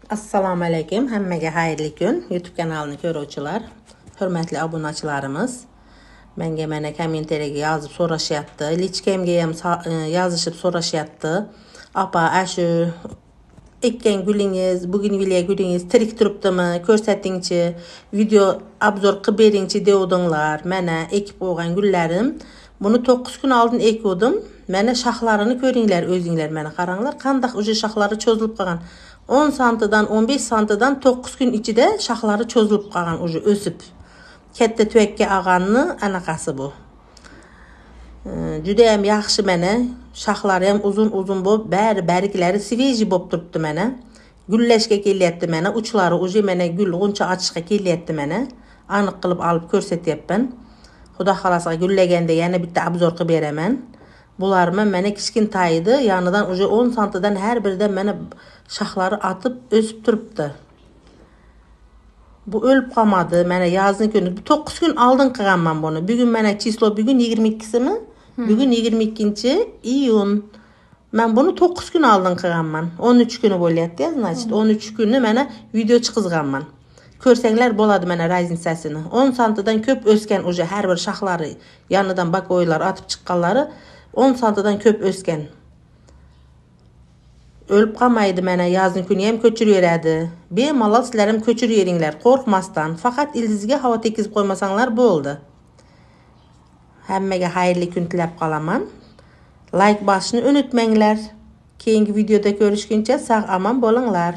Assalamu alaykum. Hammaga xayrli kun. YouTube kanalini ko'ruvchilar, hurmatli obunachilarimiz. Menga mana kommentariyaga yozib so'rashyapti. Lichkamga ham yozishib so'rashyapti. Apa, ashu ekkan gulingiz, bugun vilya gulingiz tirik turibdimi? Ko'rsatingchi, video obzor qilib beringchi devdinglar. Mana ekib qo'ygan gullarim. Buni 9 kun oldin ekdim. Mana shoxlarini ko'ringlar, o'zinglar mana qaranglar, qanday o'sha shoxlari cho'zilib qolgan. 10 santidan 15 santidan 9 kun ichida shoxlari cho'zilib qolgan, o'sha o'sib. Katta tuvakka olganni anaqasi bu. Juda ham yaxshi mana. Shoxlari ham uzun-uzun bo'lib, bariklari sveji bo'lib turibdi mana. Gullashga kelyapti mana, uchlari o'sha mana gul g'uncha ochishga kelyapti mana. Aniq qilib olib ko'rsatyapman. Xudo xolasa gullaganda yana bitta obzor qilib beraman. Bularni mana kichkintaydi, yonidan o'sha 10 santidan har biridan mana shoxlari atib o'sib turibdi. Bu o'lib qolmadi. Mana yozning kuni 9 kun oldin qilganman buni. Bugun mana chislo bugun 22simi? Bugun 22-iyun. Men buni 9 kun oldin qilganman. 13 kuni bo'lyapti, значит 13 kunni mana video chiqizganman. Ko'rsanglar bo'ladi mana raznicasini. 10 santidan ko'p o'sgan o'sha har bir shoxlari, yonidan bakoylar atib chiqqanlari 10 santidan ko'p o'sgan. O'lib qolmaydi mana, yozning kuni ham ko'chiraveradi. Bemalol sizlar ham ko'chiraveringlar, qo'rqmasdan. Faqat ildizga havo tekizib qo'ymasanglar bo'ldi. Hammaga xayrli kun tilab qolaman. Like bosishni unutmanglar. Keyingi videoda ko'rishguncha sog' omon bo'linglar.